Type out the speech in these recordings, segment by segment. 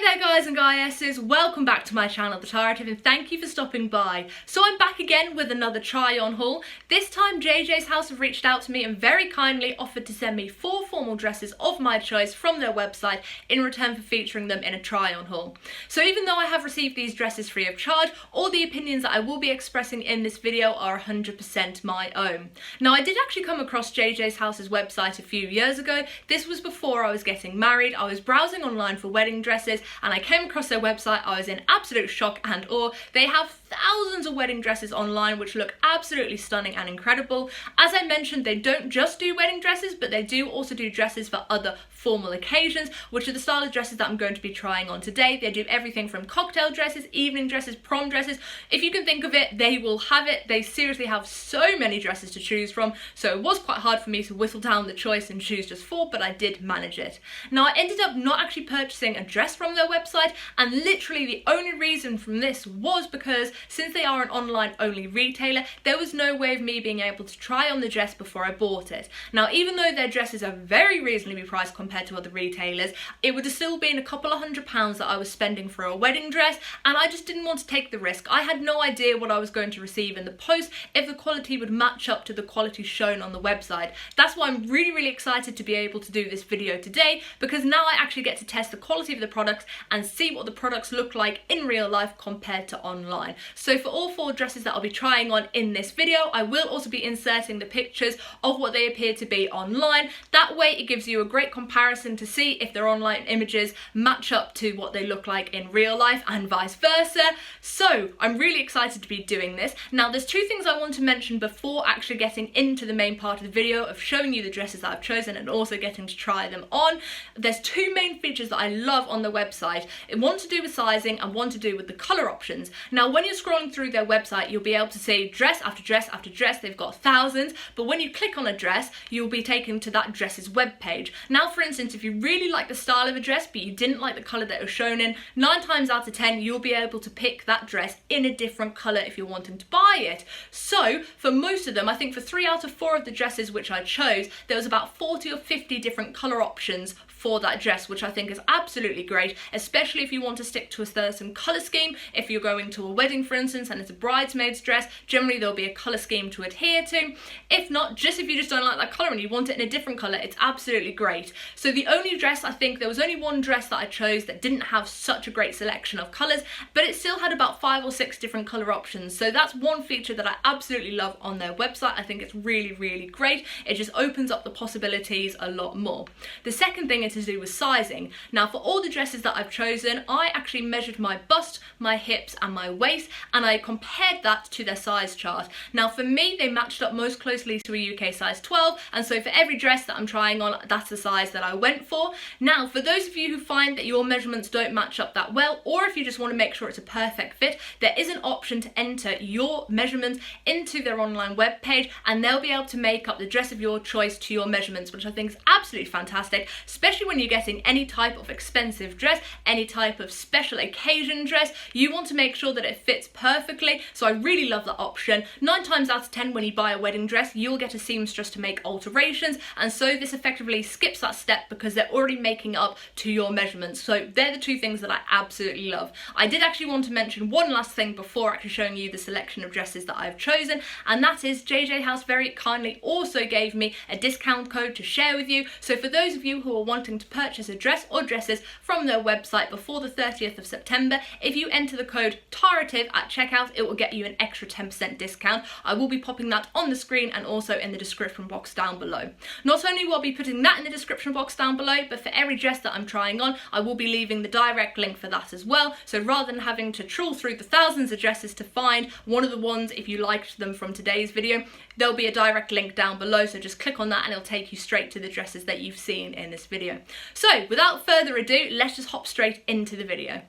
Hi there guys and goddesses, welcome back to my channel TheTarative and thank you for stopping by. So I'm back again with another try on haul. This time JJsHouse have reached out to me and very kindly offered to send me 4 formal dresses of my choice from their website in return for featuring them in a try on haul. So even though I have received these dresses free of charge, all the opinions that I will be expressing in this video are 100% my own. Now I did actually come across JJsHouse's website a few years ago. This was before I was getting married. I was browsing online for wedding dresses and I came across their website. I was in absolute shock and awe. They have thousands of wedding dresses online which look absolutely stunning and incredible. As I mentioned, they don't just do wedding dresses, but they do also do dresses for other formal occasions, which are the style of dresses that I'm going to be trying on today. They do everything from cocktail dresses, evening dresses, prom dresses. If you can think of it, they will have it. They seriously have so many dresses to choose from, so it was quite hard for me to whittle down the choice and choose just 4, but I did manage it. Now I ended up not actually purchasing a dress from their website, and literally the only reason from this was because since they are an online only retailer, there was no way of me being able to try on the dress before I bought it. Now even though their dresses are very reasonably priced compared to other retailers, it would have still been a couple of £100 that I was spending for a wedding dress, and I just didn't want to take the risk. I had no idea what I was going to receive in the post, if the quality would match up to the quality shown on the website. That's why I'm really excited to be able to do this video today, because now I actually get to test the quality of the products and see what the products look like in real life compared to online. So for all 4 dresses that I'll be trying on in this video, I will also be inserting the pictures of what they appear to be online. That way it gives you a great comparison to see if their online images match up to what they look like in real life and vice versa. So I'm really excited to be doing this. Now there's 2 things I want to mention before actually getting into the main part of the video of showing you the dresses that I've chosen and also getting to try them on. There's 2 main features that I love on the website. One to do with sizing and one to do with the colour options. Now when you're scrolling through their website, you'll be able to see dress after dress after dress. They've got thousands, but when you click on a dress, you'll be taken to that dress's web page. Now for instance, if you really like the style of a dress but you didn't like the colour that it was shown in, 9 times out of 10 you'll be able to pick that dress in a different colour if you're wanting to buy it. So for most of them, I think for 3 out of 4 of the dresses which I chose, there was about 40 or 50 different colour options for that dress, which I think is absolutely great, especially if you want to stick to a certain colour scheme. If you're going to a wedding for instance and it's a bridesmaid's dress, generally there'll be a colour scheme to adhere to. If not, just if you just don't like that colour and you want it in a different colour, it's absolutely great. So the only dress, I think there was only one dress that I chose that didn't have such a great selection of colours, but it still had about 5 or 6 different colour options. So that's one feature that I absolutely love on their website. I think it's really great. It just opens up the possibilities a lot more. The second thing is to do with sizing. Now for all the dresses that I've chosen, I actually measured my bust, my hips and my waist, and I compared that to their size chart. Now for me, they matched up most closely to a UK size 12, and so for every dress that I'm trying on, that's the size that I went for. Now for those of you who find that your measurements don't match up that well, or if you just want to make sure it's a perfect fit, there is an option to enter your measurements into their online web page, and they'll be able to make up the dress of your choice to your measurements, which I think is absolutely fantastic, especially when you're getting any type of expensive dress, any type of special occasion dress. You want to make sure that it fits perfectly, so I really love that option. 9 times out of 10 when you buy a wedding dress, you'll get a seamstress to make alterations, and so this effectively skips that step because they're already making up to your measurements. So they're the 2 things that I absolutely love. I did actually want to mention one last thing before actually showing you the selection of dresses that I've chosen, and that is JJsHouse very kindly also gave me a discount code to share with you. So for those of you who are wanting to purchase a dress or dresses from their website before the 30th of September, if you enter the code TARATIVE at checkout, it will get you an extra 10% discount. I will be popping that on the screen and also in the description box down below. Not only will I be putting that in the description box down below, but for every dress that I'm trying on, I will be leaving the direct link for that as well. So rather than having to trawl through the thousands of dresses to find one of the ones if you liked them from today's video, there'll be a direct link down below, so just click on that and it'll take you straight to the dresses that you've seen in this video. So without further ado, let's just hop straight into the video.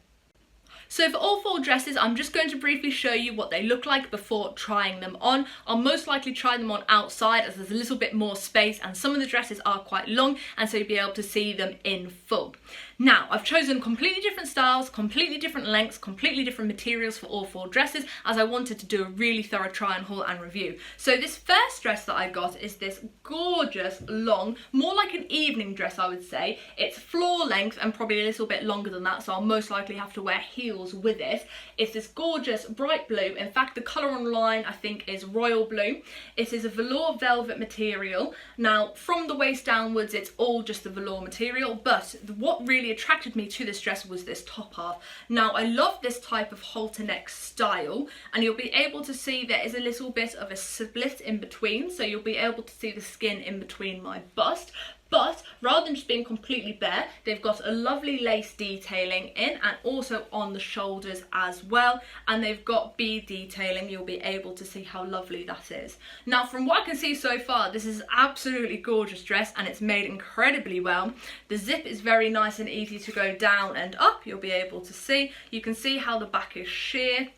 So for all 4 dresses, I'm just going to briefly show you what they look like before trying them on. I'll most likely try them on outside as there's a little bit more space and some of the dresses are quite long, and so you'll be able to see them in full. Now, I've chosen completely different styles, completely different lengths, completely different materials for all 4 dresses, as I wanted to do a really thorough try on haul and review. So this first dress that I got is this gorgeous, long, more like an evening dress I would say. It's floor length and probably a little bit longer than that, so I'll most likely have to wear heels with it. It's this gorgeous bright blue. In fact, the colour online I think is royal blue. It is a velour velvet material. Now, from the waist downwards, it's all just the velour material, but what really attracted me to this dress was this top half. Now, I love this type of halter neck style, and you'll be able to see there is a little bit of a split in between, so you'll be able to see the skin in between my bust. But rather than just being completely bare, they've got a lovely lace detailing in and also on the shoulders as well. And they've got bead detailing. You'll be able to see how lovely that is. Now, from what I can see so far, this is absolutely gorgeous dress and it's made incredibly well. The zip is very nice and easy to go down and up. You'll be able to see. You can see how the back is sheer,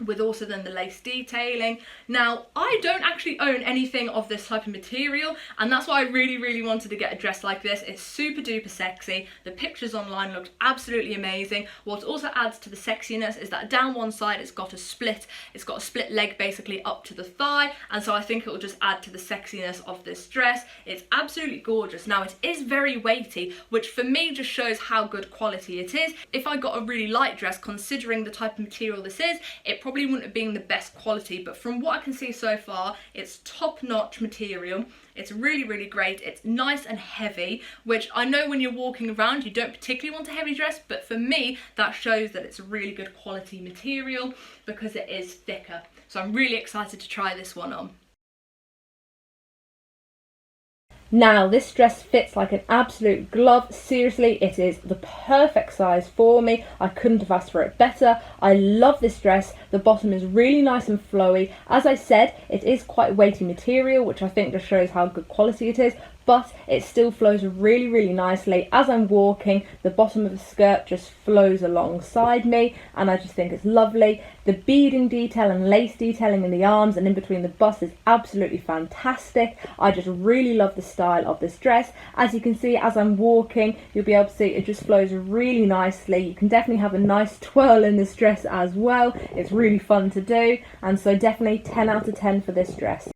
with also then the lace detailing. Now, I don't actually own anything of this type of material, and that's why I really wanted to get a dress like this. It's super duper sexy. The pictures online looked absolutely amazing. What also adds to the sexiness is that down one side it's got a split leg basically up to the thigh, and so I think it will just add to the sexiness of this dress. It's absolutely gorgeous. Now, it is very weighty, which for me just shows how good quality it is. If I got a really light dress, considering the type of material this is, it probably wouldn't have been the best quality, but from what I can see so far, it's top-notch material. It's really great. It's nice and heavy, which I know when you're walking around you don't particularly want a heavy dress, but for me that shows that it's a really good quality material because it is thicker. So I'm really excited to try this one on. Now, this dress fits like an absolute glove. Seriously, it is the perfect size for me. I couldn't have asked for it better. I love this dress. The bottom is really nice and flowy. As I said, it is quite weighty material, which I think just shows how good quality it is, but it still flows really nicely. As I'm walking, the bottom of the skirt just flows alongside me, and I just think it's lovely. The beading detail and lace detailing in the arms and in between the bust is absolutely fantastic. I just really love the style of this dress. As you can see, as I'm walking, you'll be able to see it just flows really nicely. You can definitely have a nice twirl in this dress as well. It's really fun to do, and so definitely 10 out of 10 for this dress.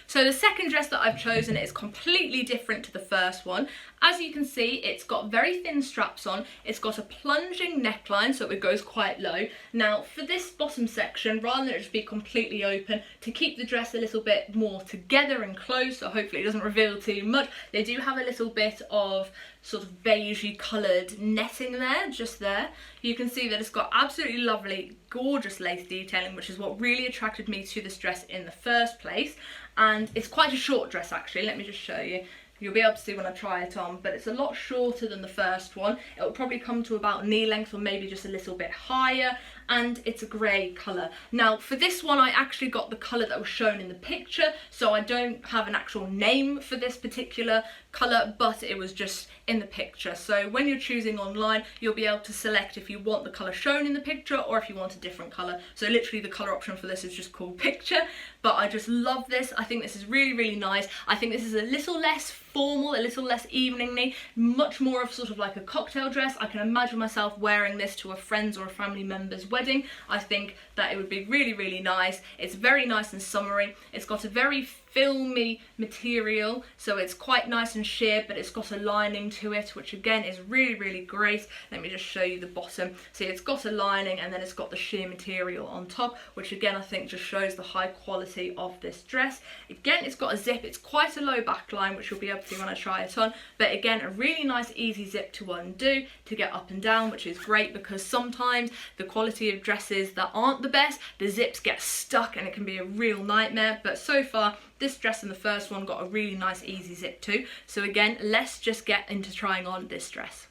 So the second dress that I've chosen is completely different to the first one. As you can see, it's got very thin straps on. It's got a plunging neckline, so it goes quite low. Now, for this bottom section, rather than it just be completely open, to keep the dress a little bit more together and close, so hopefully it doesn't reveal too much, they do have a little bit of sort of beigey coloured netting there, just there. You can see that it's got absolutely lovely, gorgeous lace detailing, which is what really attracted me to this dress in the first place. And it's quite a short dress actually. Let me just show you. You'll be able to see when I try it on, but it's a lot shorter than the first one. It will probably come to about knee length or maybe just a little bit higher, and it's a grey colour. Now, for this one, I actually got the colour that was shown in the picture, so I don't have an actual name for this particular colour, but it was just in the picture. So when you're choosing online, you'll be able to select if you want the colour shown in the picture or if you want a different colour. So literally the colour option for this is just called picture, but I just love this. I think this is really nice. I think this is a little less formal, a little less evening-y, much more of sort of like a cocktail dress. I can imagine myself wearing this to a friend's or a family member's wedding. I think that it would be really nice. It's very nice and summery. It's got a very filmy material, so it's quite nice and sheer, but it's got a lining to it, which again is really great. Let me just show you the bottom. See, it's got a lining and then it's got the sheer material on top, which again I think just shows the high quality of this dress. Again, it's got a zip. It's quite a low back line, which you'll be able to see when I try it on, but again, a really nice easy zip to undo to get up and down, which is great because sometimes the quality of dresses that aren't the best, the zips get stuck and it can be a real nightmare. But so far, this dress and the first one got a really nice easy zip too. So again, let's just get into trying on this dress.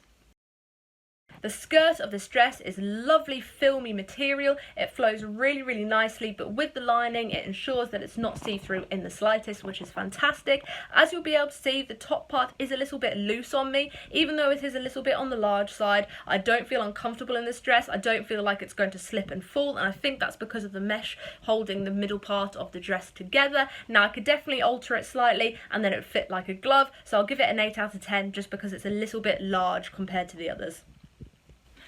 The skirt of this dress is lovely filmy material. It flows really, really nicely, but with the lining it ensures that it's not see-through in the slightest, which is fantastic. As you'll be able to see, the top part is a little bit loose on me. Even though it is a little bit on the large side, I don't feel uncomfortable in this dress. I don't feel like it's going to slip and fall, and I think that's because of the mesh holding the middle part of the dress together. Now I could definitely alter it slightly and then it would fit like a glove, so I'll give it an 8 out of 10 just because it's a little bit large compared to the others.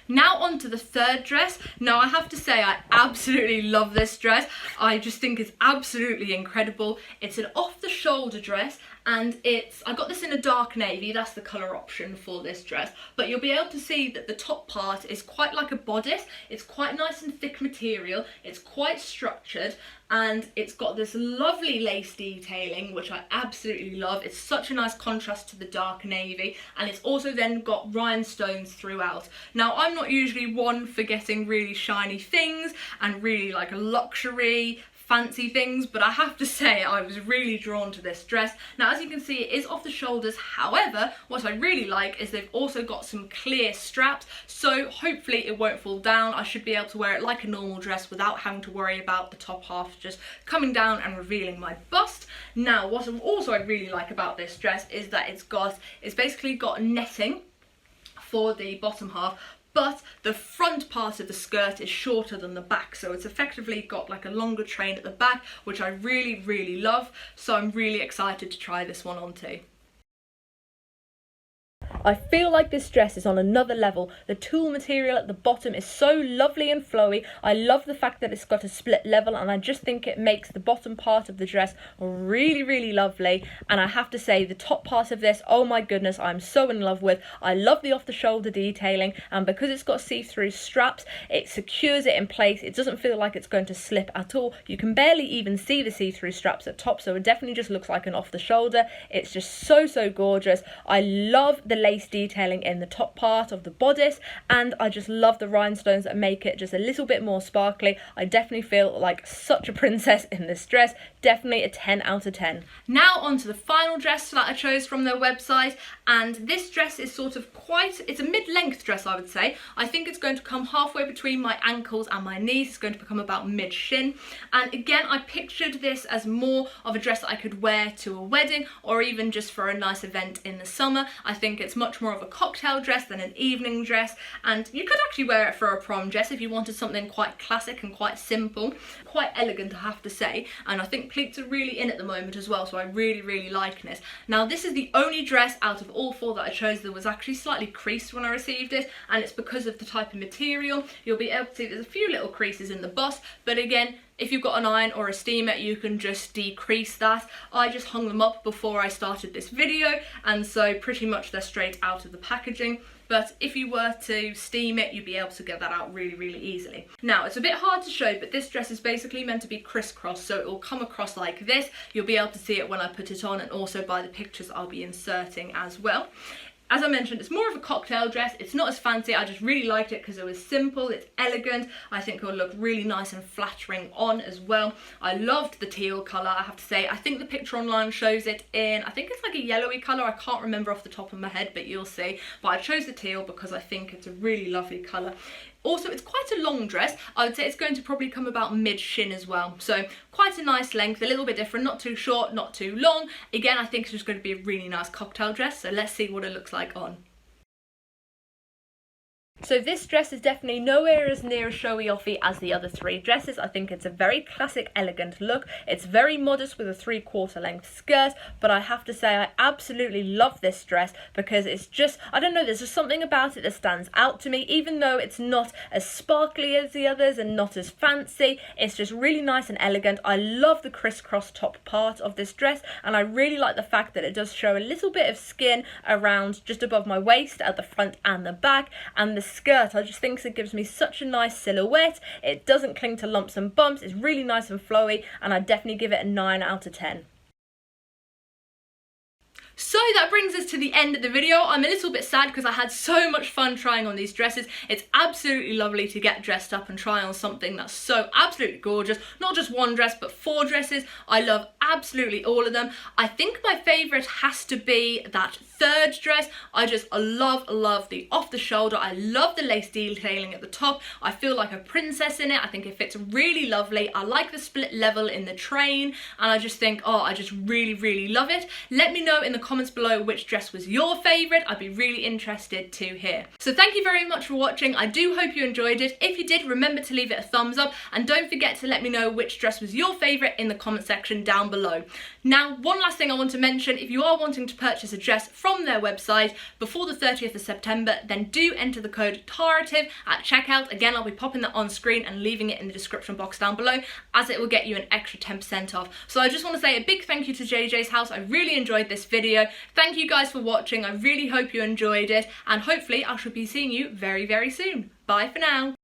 Now on to the third dress. Now I have to say I absolutely love this dress. I just think it's absolutely incredible. It's an off-the-shoulder dress, and I got this in a dark navy, that's the colour option for this dress, but you'll be able to see that the top part is quite like a bodice. It's quite nice and thick material, it's quite structured, and it's got this lovely lace detailing, which I absolutely love. It's such a nice contrast to the dark navy, and it's also then got rhinestones throughout. Now I'm not usually one for getting really shiny things and really like a luxury fancy things, but I have to say I was really drawn to this dress. Now as you can see, it is off the shoulders. However, what I really like is they've also got some clear straps, so hopefully it won't fall down. I should be able to wear it like a normal dress without having to worry about the top half just coming down and revealing my bust. Now what I really like about this dress is that it's basically got netting for the bottom half, but the front part of the skirt is shorter than the back, so it's effectively got like a longer train at the back, which I really, really love. So I'm really excited to try this one on too. I feel like this dress is on another level. The tulle material at the bottom is so lovely and flowy. I love the fact that it's got a split level, and I just think it makes the bottom part of the dress really, really lovely. And I have to say, the top part of this, oh my goodness, I'm so in love with. I love the off-the-shoulder detailing, and because it's got see-through straps, it secures it in place. It doesn't feel like it's going to slip at all. You can barely even see the see-through straps at top, so it definitely just looks like an off-the-shoulder. It's just so, so gorgeous. I love the lace detailing in the top part of the bodice, and I just love the rhinestones that make it just a little bit more sparkly. I definitely feel like such a princess in this dress. Definitely a 10 out of 10. Now on to the final dress that I chose from their website, and this dress is sort of it's a mid-length dress, I would say. I think it's going to come halfway between my ankles and my knees. It's going to become about mid-shin, and again I pictured this as more of a dress that I could wear to a wedding or even just for a nice event in the summer. I think it's much more of a cocktail dress than an evening dress, and you could actually wear it for a prom dress if you wanted something quite classic and quite simple, quite elegant I have to say. And I think pleats are really in at the moment as well, so I really, really like this. Now this is the only dress out of all four that I chose that was actually slightly creased when I received it, and it's because of the type of material. You'll be able to see there's a few little creases in the bust, but again, if you've got an iron or a steamer, you can just decrease that. I just hung them up before I started this video, and so pretty much they're straight out of the packaging. But if you were to steam it, you'd be able to get that out really, really easily. Now, it's a bit hard to show, but this dress is basically meant to be crisscross, so it will come across like this. You'll be able to see it when I put it on, and also by the pictures I'll be inserting as well. As I mentioned, it's more of a cocktail dress. It's not as fancy. I just really liked it because it was simple, it's elegant. I think it will look really nice and flattering on as well. I loved the teal colour, I have to say. I think the picture online shows it in, I think it's like a yellowy colour. I can't remember off the top of my head, but you'll see. But I chose the teal because I think it's a really lovely colour. Also, it's quite a long dress. I would say it's going to probably come about mid-shin as well. So quite a nice length, a little bit different, not too short, not too long. Again, I think it's just going to be a really nice cocktail dress. So let's see what it looks like on. So this dress is definitely nowhere as near as showy-offy as the other three dresses. I think it's a very classic, elegant look. It's very modest with a 3/4 length skirt, but I have to say I absolutely love this dress because it's just, I don't know, there's just something about it that stands out to me. Even though it's not as sparkly as the others and not as fancy, it's just really nice and elegant. I love the crisscross top part of this dress, and I really like the fact that it does show a little bit of skin around just above my waist at the front and the back, and the skirt, I just think it gives me such a nice silhouette. It doesn't cling to lumps and bumps. It's really nice and flowy, and I definitely give it a 9 out of 10. So that brings us to the end of the video. I'm a little bit sad because I had so much fun trying on these dresses. It's absolutely lovely to get dressed up and try on something that's so absolutely gorgeous. Not just one dress, but 4 dresses. I love absolutely all of them. I think my favourite has to be that 3rd dress. I love the off the shoulder. I love the lace detailing at the top. I feel like a princess in it. I think it fits really lovely. I like the split level in the train, and I just think, oh, I just really love it. Let me know in the comments below which dress was your favourite. I'd be really interested to hear. So thank you very much for watching. I do hope you enjoyed it. If you did, remember to leave it a thumbs up, and don't forget to let me know which dress was your favourite in the comment section down below. Now, one last thing I want to mention, if you are wanting to purchase a dress from their website before the 30th of September, then do enter the code TARATIVE at checkout. Again, I'll be popping that on screen and leaving it in the description box down below, as it will get you an extra 10% off. So I just want to say a big thank you to JJsHouse. I really enjoyed this video. Thank you guys for watching. I really hope you enjoyed it, and hopefully I shall be seeing you very soon. Bye for now.